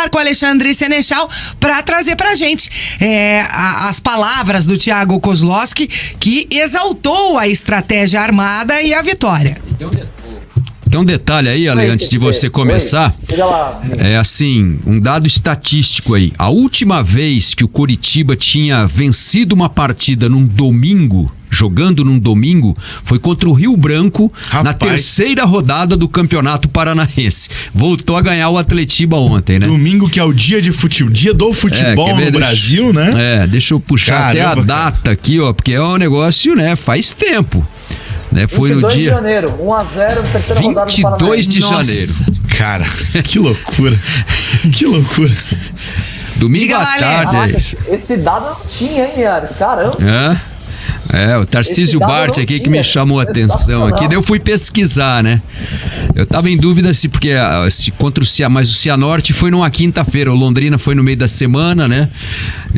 falar com o Alexandre Senechal para trazer pra gente as palavras do Thiago Kozlowski, que exaltou a estratégia armada e a vitória. Tem um detalhe aí, Ale, antes de você começar. É assim, um dado estatístico aí. A última vez que o Coritiba tinha vencido uma partida num domingo, jogando num domingo, foi contra o Rio Branco, na terceira rodada do Campeonato Paranaense. Voltou a ganhar o Atletiba ontem, né? Domingo, que é o dia do futebol no Brasil, né? Deixa eu puxar até a data aqui, ó, porque é um negócio, né, faz tempo. Né, foi 22 no dia de janeiro, 1-0, terceira rodada do Paranaense. 22 de janeiro. Cara, que loucura. Que loucura. Domingo à tarde. Esse dado eu não tinha, hein, Linhares? Caramba. O Tarcísio Bart aqui que me chamou a atenção aqui. Daí eu fui pesquisar, né? Eu tava em dúvida contra o Cianorte, mas o Cianorte foi numa quinta-feira, o Londrina foi no meio da semana, né?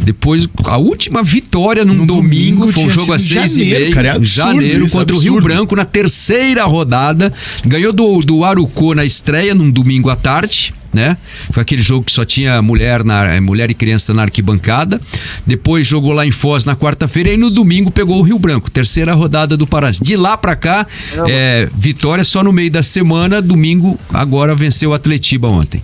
Depois, a última vitória num domingo foi um jogo às 6h30, em janeiro, contra o Rio Branco, na terceira rodada. Ganhou do Arucó na estreia, num domingo à tarde, né? Foi aquele jogo que só tinha mulher e criança na arquibancada. Depois jogou lá em Foz na quarta-feira e no domingo pegou o Rio Branco, terceira rodada do Paranaense. De lá pra cá, vitória só no meio da semana. Domingo agora venceu o Atletiba ontem.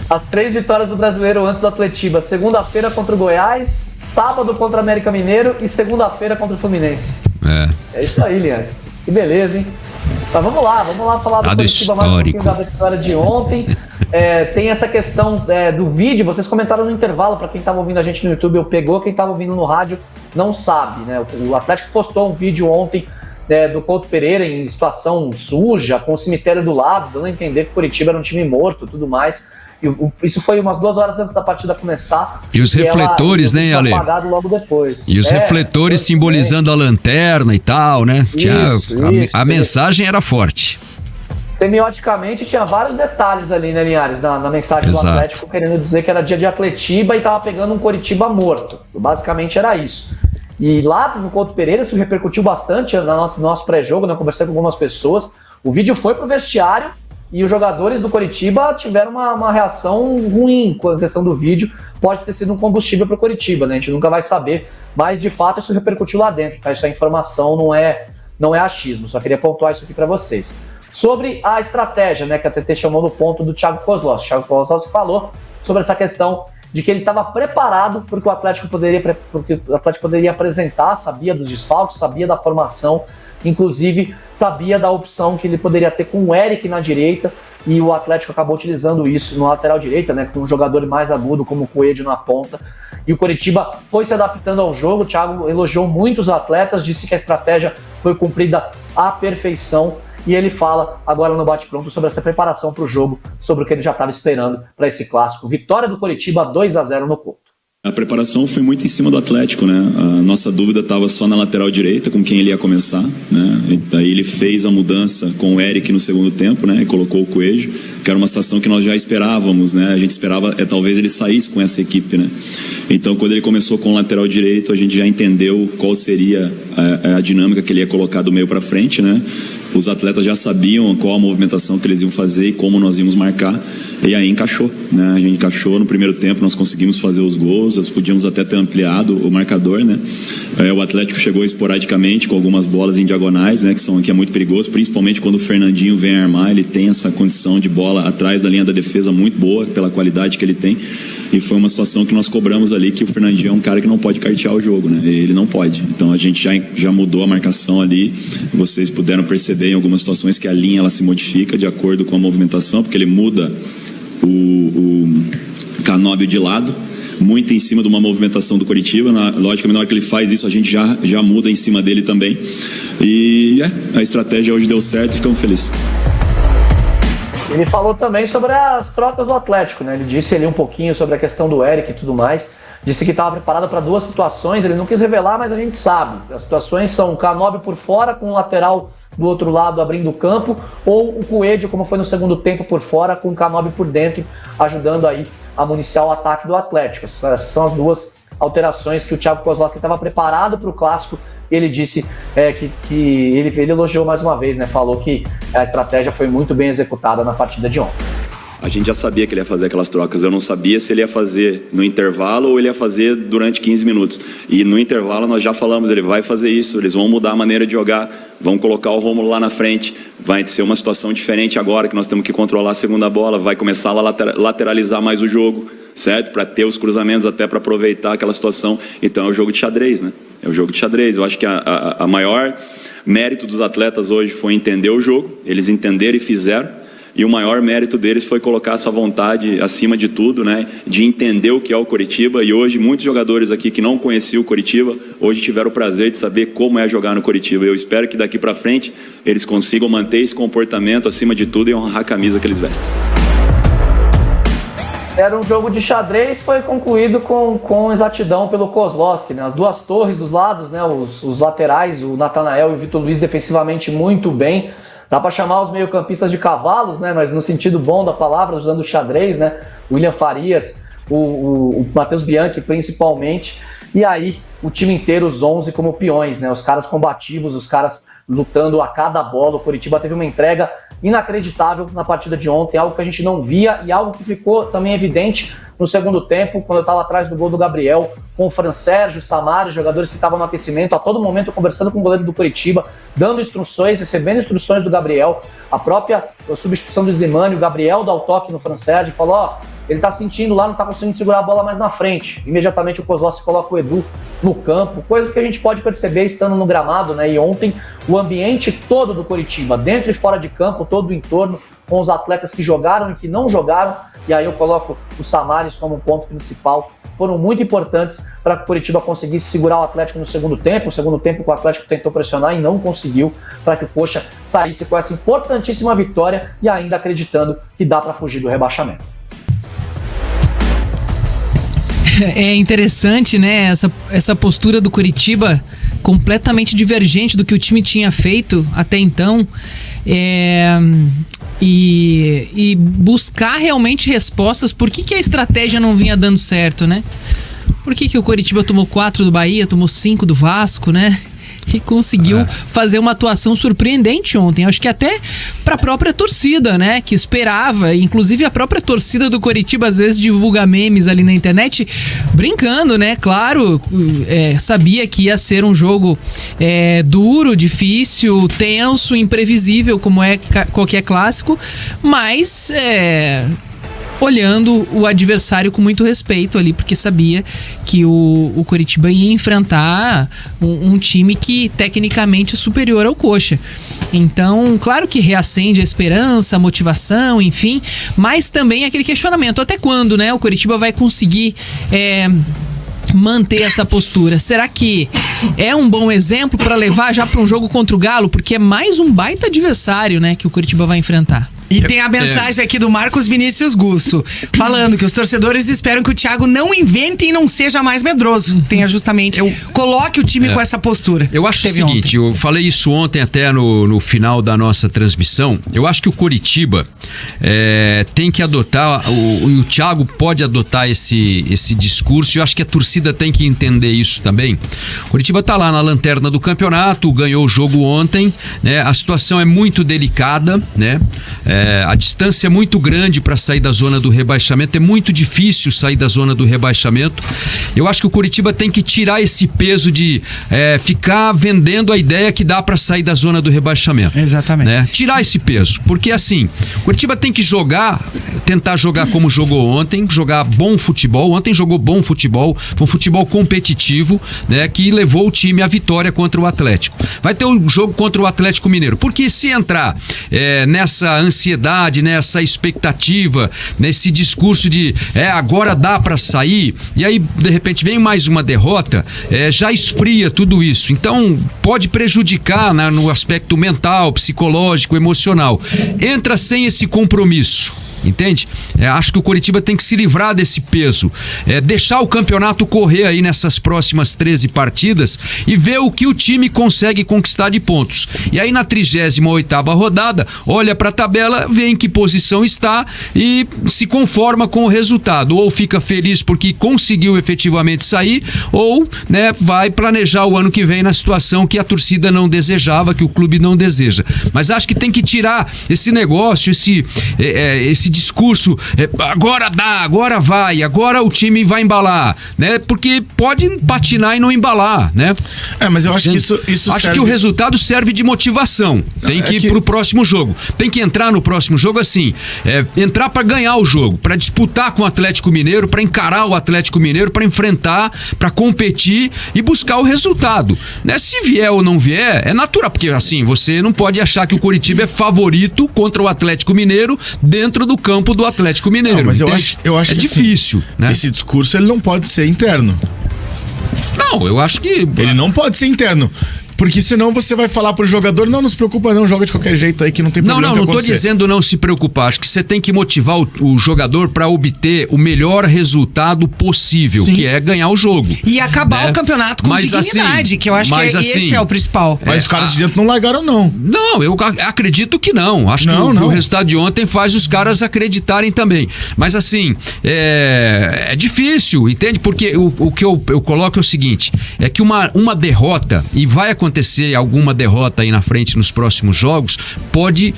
As 3 vitórias do Brasileiro antes do Atletiba: segunda-feira contra o Goiás, sábado contra o América Mineiro e segunda-feira contra o Fluminense. É isso aí, Linhares. Que beleza, hein? Mas vamos lá falar do Coritiba mais um pouquinho da vitória de ontem. Tem essa questão do vídeo, vocês comentaram no intervalo, para quem estava ouvindo a gente no YouTube, eu pegou, quem estava ouvindo no rádio não sabe, né? O Atlético postou um vídeo ontem do Couto Pereira em situação suja, com o cemitério do lado, dando a entender que o Coritiba era um time morto e tudo mais. Isso foi umas 2 horas antes da partida começar. E os refletores, né, Ale? Apagado logo depois. E os refletores simbolizando a lanterna e tal, né? A mensagem era forte. Semioticamente tinha vários detalhes ali, né, Linhares, na mensagem do Atlético, querendo dizer que era dia de Atletiba e tava pegando um Coritiba morto. Basicamente era isso. E lá no Couto Pereira isso repercutiu bastante no nosso pré-jogo, né? Eu conversei com algumas pessoas. O vídeo foi pro vestiário e os jogadores do Coritiba tiveram uma reação ruim com a questão do vídeo. Pode ter sido um combustível pro Coritiba, né? A gente nunca vai saber, mas de fato isso repercutiu lá dentro, tá? Essa informação não é achismo, só queria pontuar isso aqui para vocês. Sobre a estratégia, né, que a TT chamou no ponto do Thiago Kozlowski. O Thiago Kozlowski falou sobre essa questão de que ele estava preparado porque o Atlético poderia apresentar, sabia dos desfalques, sabia da formação, inclusive sabia da opção que ele poderia ter com o Eric na direita, e o Atlético acabou utilizando isso no lateral direita, né, com um jogador mais agudo como o Coelho na ponta. E o Coritiba foi se adaptando ao jogo. O Thiago elogiou muito os atletas, disse que a estratégia foi cumprida à perfeição. E ele fala agora no Bate-Pronto sobre essa preparação para o jogo, sobre o que ele já estava esperando para esse clássico. Vitória do Coritiba, 2-0 no Couto. A preparação foi muito em cima do Atlético, né? A nossa dúvida estava só na lateral direita, com quem ele ia começar, né? E daí ele fez a mudança com o Eric no segundo tempo, né? E colocou o Coelho, que era uma situação que nós já esperávamos, né? A gente esperava, talvez ele saísse com essa equipe, né? Então, quando ele começou com o lateral direito, a gente já entendeu qual seria a dinâmica que ele ia colocar do meio para frente, né? Os atletas já sabiam qual a movimentação que eles iam fazer e como nós íamos marcar, e aí encaixou, né? A gente encaixou no primeiro tempo, nós conseguimos fazer os gols, nós podíamos até ter ampliado o marcador, né? O Atlético chegou esporadicamente com algumas bolas em diagonais, né? Que é muito perigoso, principalmente quando o Fernandinho vem armar, ele tem essa condição de bola atrás da linha da defesa muito boa, pela qualidade que ele tem, e foi uma situação que nós cobramos ali, que o Fernandinho é um cara que não pode cartear o jogo, né? Ele não pode, então a gente já mudou a marcação ali. Vocês puderam perceber em algumas situações que a linha ela se modifica de acordo com a movimentação, porque ele muda o canóbio de lado, muito em cima de uma movimentação do Coritiba. Logicamente, na hora que ele faz isso, a gente já muda em cima dele também. E a estratégia hoje deu certo e ficamos felizes. Ele falou também sobre as trocas do Atlético, né? Ele disse ali um pouquinho sobre a questão do Eric e tudo mais. Disse que estava preparado para 2 situações, ele não quis revelar, mas a gente sabe. As situações são o Canóbio por fora, com o lateral do outro lado abrindo o campo, ou o Coelho, como foi no segundo tempo, por fora, com o Canóbio por dentro, ajudando aí a municiar o ataque do Atlético. Essas são as 2 alterações que o Thiago Kozlowski estava preparado para o clássico. Ele disse que ele elogiou mais uma vez, né? Falou que a estratégia foi muito bem executada na partida de ontem. a gente já sabia que ele ia fazer aquelas trocas. Eu não sabia se ele ia fazer no intervalo ou ele ia fazer durante 15 minutos. E no intervalo nós já falamos, ele vai fazer isso, eles vão mudar a maneira de jogar, vão colocar o Rômulo lá na frente, vai ser uma situação diferente agora, que nós temos que controlar a segunda bola, vai começar a lateralizar mais o jogo, certo? Para ter os cruzamentos, até para aproveitar aquela situação. Então é o jogo de xadrez, né? É o jogo de xadrez. Eu acho que a maior mérito dos atletas hoje foi entender o jogo, eles entenderam e fizeram. E o maior mérito deles foi colocar essa vontade acima de tudo, né? De entender o que é o Coritiba. E hoje muitos jogadores aqui que não conheciam o Coritiba, hoje tiveram o prazer de saber como é jogar no Coritiba. Eu espero que daqui para frente eles consigam manter esse comportamento acima de tudo e honrar a camisa que eles vestem. Era um jogo de xadrez, foi concluído com exatidão pelo Kozlowski, né? As duas torres dos lados, né? Os laterais, o Natanael e o Vitor Luiz defensivamente muito bem. Dá para chamar os meio-campistas de cavalos, né? Mas no sentido bom da palavra, usando o xadrez, né? William Farias, o Matheus Bianchi principalmente. E aí o time inteiro, os 11 como peões, né? Os caras combativos, os caras lutando a cada bola. O Coritiba teve uma entrega inacreditável na partida de ontem, algo que a gente não via e algo que ficou também evidente no segundo tempo, quando eu estava atrás do gol do Gabriel, com o Fran Sérgio, Samario, jogadores que estavam no aquecimento, a todo momento conversando com o goleiro do Coritiba, dando instruções, recebendo instruções do Gabriel, a própria substituição do Slimani, o Gabriel dá o toque no Fran Sérgio e falou, ele tá sentindo lá, não tá conseguindo segurar a bola mais na frente. Imediatamente o Kozlowski coloca o Edu no campo, coisas que a gente pode perceber estando no gramado, né? E ontem o ambiente todo do Coritiba, dentro e fora de campo, todo o entorno, com os atletas que jogaram e que não jogaram, e aí eu coloco os Samaris como um ponto principal, foram muito importantes para que o Coritiba conseguisse segurar o Atlético no segundo tempo. O segundo tempo o Atlético tentou pressionar e não conseguiu, para que o Coxa saísse com essa importantíssima vitória e ainda acreditando que dá para fugir do rebaixamento. É interessante, né, essa postura do Coritiba completamente divergente do que o time tinha feito até então, e buscar realmente respostas. Por que a estratégia não vinha dando certo, né? Por que o Coritiba tomou 4 do Bahia, tomou 5 do Vasco, né? E conseguiu fazer uma atuação surpreendente ontem. Acho que até para a própria torcida, né? Que esperava. Inclusive a própria torcida do Coritiba às vezes divulga memes ali na internet brincando, né? Claro, sabia que ia ser um jogo duro, difícil, tenso, imprevisível, como é qualquer clássico. Mas olhando o adversário com muito respeito ali, porque sabia que o Coritiba ia enfrentar um time que tecnicamente é superior ao Coxa. Então, claro que reacende a esperança, a motivação, enfim, mas também aquele questionamento, até quando, né, o Coritiba vai conseguir manter essa postura? Será que é um bom exemplo para levar já para um jogo contra o Galo? Porque é mais um baita adversário, né, que o Coritiba vai enfrentar. E tem a mensagem aqui do Marcos Vinícius Gusso, falando que os torcedores esperam que o Thiago não invente e não seja mais medroso. Tenha justamente, coloque o time com essa postura. Eu acho o seguinte, eu falei isso ontem até no final da nossa transmissão. Eu acho que o Coritiba tem que adotar, o Thiago pode adotar esse discurso, e eu acho que a torcida tem que entender isso também. O Coritiba tá lá na lanterna do campeonato, ganhou o jogo ontem, né? A situação é muito delicada, né? A distância é muito grande para sair da zona do rebaixamento, é muito difícil sair da zona do rebaixamento. Eu acho que o Coritiba tem que tirar esse peso de ficar vendendo a ideia que dá para sair da zona do rebaixamento. Exatamente. Né? Tirar esse peso, porque assim, o Coritiba tem que tentar jogar como jogou ontem, jogar bom futebol. Ontem jogou bom futebol, foi um futebol competitivo, né, que levou o time à vitória contra o Atlético. Vai ter um jogo contra o Atlético Mineiro, porque se entrar nessa ansiedade, nessa expectativa, nesse discurso de agora dá para sair, e aí de repente vem mais uma derrota, já esfria tudo isso. Então pode prejudicar, né, no aspecto mental, psicológico, emocional. Entra sem esse compromisso. Entende? Acho que o Coritiba tem que se livrar desse peso, deixar o campeonato correr aí nessas próximas 13 partidas e ver o que o time consegue conquistar de pontos. E aí na 38ª rodada, olha para a tabela, vê em que posição está e se conforma com o resultado. Ou fica feliz porque conseguiu efetivamente sair, ou, né, vai planejar o ano que vem na situação que a torcida não desejava, que o clube não deseja. Mas acho que tem que tirar esse negócio, esse discurso, agora dá, agora vai, agora o time vai embalar, né? Porque pode patinar e não embalar, né? Mas eu acho que isso acho serve... que o resultado serve de motivação. Tem que ir pro próximo jogo. Tem que entrar no próximo jogo assim, entrar para ganhar o jogo, para disputar com o Atlético Mineiro, para encarar o Atlético Mineiro, para enfrentar, para competir e buscar o resultado, né? Se vier ou não vier, é natural, porque assim, você não pode achar que o Coritiba é favorito contra o Atlético Mineiro dentro do campo do Atlético Mineiro. Não, mas eu acho é que difícil, assim, né? Esse discurso ele não pode ser interno. Não, eu acho que... Ele não pode ser interno. Porque senão você vai falar pro jogador, não se preocupa não, joga de qualquer jeito aí que não tem problema. Não tô dizendo não se preocupar. Acho que você tem que motivar o jogador para obter o melhor resultado possível, que é ganhar o jogo. E acabar o campeonato com dignidade, que eu acho que esse é o principal. Mas os caras de dentro não largaram não. Não, eu acredito que não. Acho que o resultado de ontem faz os caras acreditarem também. Mas assim, é difícil, entende? Porque o que eu coloco é o seguinte, é que uma derrota, e vai acontecer alguma derrota aí na frente nos próximos jogos, pode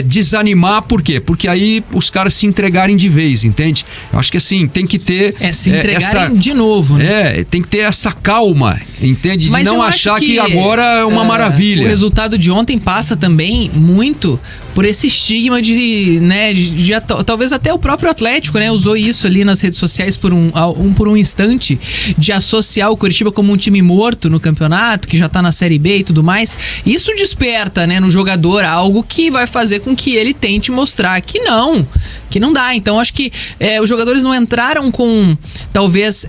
desanimar, por quê? Porque aí os caras se entregarem de vez, entende? Eu acho que assim, tem que ter... se entregarem de novo, né? Tem que ter essa calma, entende? Mas de não achar que agora é uma maravilha. O resultado de ontem passa também muito por esse estigma de talvez até o próprio Atlético, né, usou isso ali nas redes sociais por um instante, de associar o Coritiba como um time morto no campeonato, que já tá na Série B e tudo mais. Isso desperta, né, no jogador algo que vai fazer com que ele tente mostrar que não dá. Então acho que os jogadores não entraram com talvez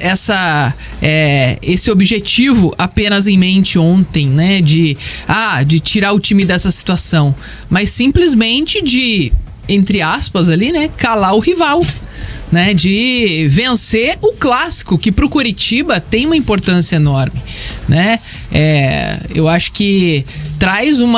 esse objetivo apenas em mente ontem, né, de tirar o time dessa situação, mas simplesmente de, entre aspas ali, né, calar o rival, né, de vencer o clássico, que pro Coritiba tem uma importância enorme, né? Eu acho que traz um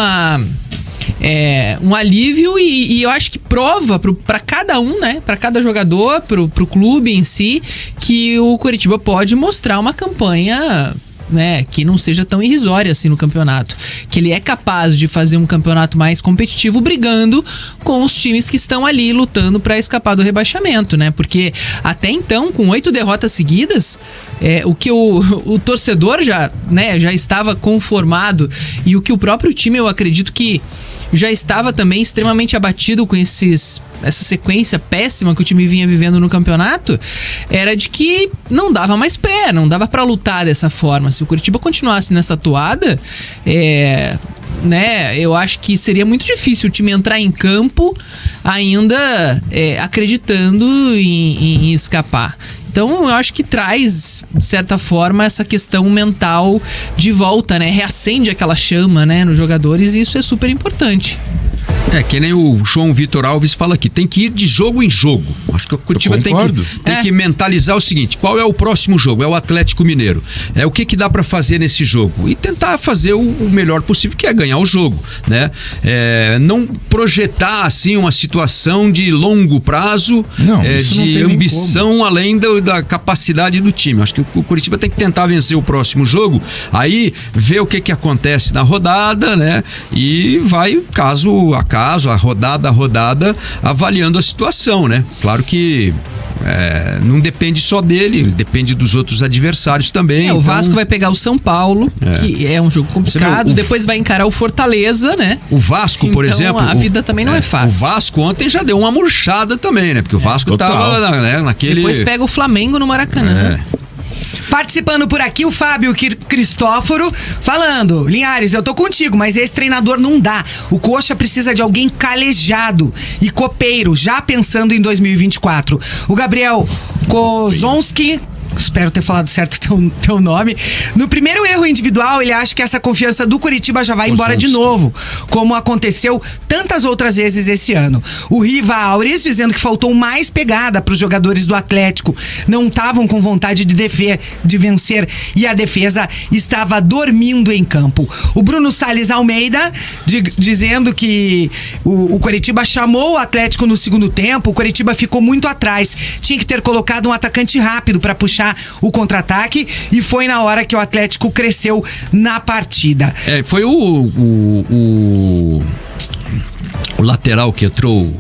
alívio e eu acho que prova para cada um, né, para cada jogador, pro clube em si, que o Coritiba pode mostrar uma campanha, né, que não seja tão irrisória assim no campeonato, que ele é capaz de fazer um campeonato mais competitivo, brigando com os times que estão ali lutando para escapar do rebaixamento, né? Porque até então, com 8 derrotas seguidas, o que o torcedor já estava conformado, e o que o próprio time, eu acredito que já estava também extremamente abatido com essa sequência péssima que o time vinha vivendo no campeonato, era de que não dava mais pé, não dava pra lutar dessa forma. Se o Coritiba continuasse nessa toada, eu acho que seria muito difícil o time entrar em campo ainda acreditando em escapar. Então, eu acho que traz, de certa forma, essa questão mental de volta, né? Reacende aquela chama, né, nos jogadores, e isso é super importante. Que nem o João Vitor Alves fala aqui, tem que ir de jogo em jogo. Acho que o Coritiba tem que mentalizar o seguinte: qual é o próximo jogo? É o Atlético Mineiro. O que dá pra fazer nesse jogo? E tentar fazer o melhor possível, que é ganhar o jogo, né? Não projetar assim uma situação de longo prazo, de ambição além da capacidade do time. Acho que o Coritiba tem que tentar vencer o próximo jogo, aí ver o que acontece na rodada, né? E vai caso a caso, rodada a rodada, avaliando a situação, né? Claro que não depende só dele, depende dos outros adversários também. O Vasco vai pegar o São Paulo, que é um jogo complicado, depois vai encarar o Fortaleza, né? O Vasco, por exemplo... a vida também não é fácil. O Vasco ontem já deu uma murchada também, né? Porque o Vasco tava naquele... Depois pega o Flamengo no Maracanã. Participando por aqui, o Fábio Cristóforo falando: Linhares, eu tô contigo, mas esse treinador não dá. O Coxa precisa de alguém calejado e copeiro, já pensando em 2024. O Gabriel Kozonski, espero ter falado certo teu nome. No primeiro erro individual, ele acha que essa confiança do Coritiba já vai embora de novo, como aconteceu tantas outras vezes esse ano. O Riva Aures dizendo que faltou mais pegada para os jogadores do Atlético. Não estavam com vontade de vencer e a defesa estava dormindo em campo. O Bruno Salles Almeida dizendo que o Coritiba chamou o Atlético no segundo tempo. O Coritiba ficou muito atrás. Tinha que ter colocado um atacante rápido para puxar o contra-ataque, e foi na hora que o Atlético cresceu na partida. Foi o lateral que entrou,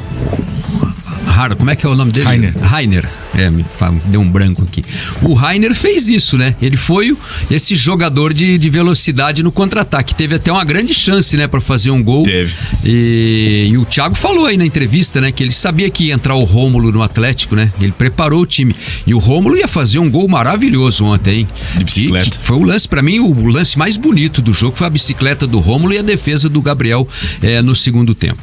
Como é que é o nome dele? Rainer. Deu um branco aqui. O Rainer fez isso, né? Ele foi esse jogador de velocidade no contra-ataque. Teve até uma grande chance, né, pra fazer um gol. Teve. E o Thiago falou aí na entrevista, né, que ele sabia que ia entrar o Rômulo no Atlético, né? Ele preparou o time. E o Rômulo ia fazer um gol maravilhoso ontem, hein? De bicicleta. Foi o lance, pra mim, o lance mais bonito do jogo foi a bicicleta do Rômulo e a defesa do Gabriel no segundo tempo.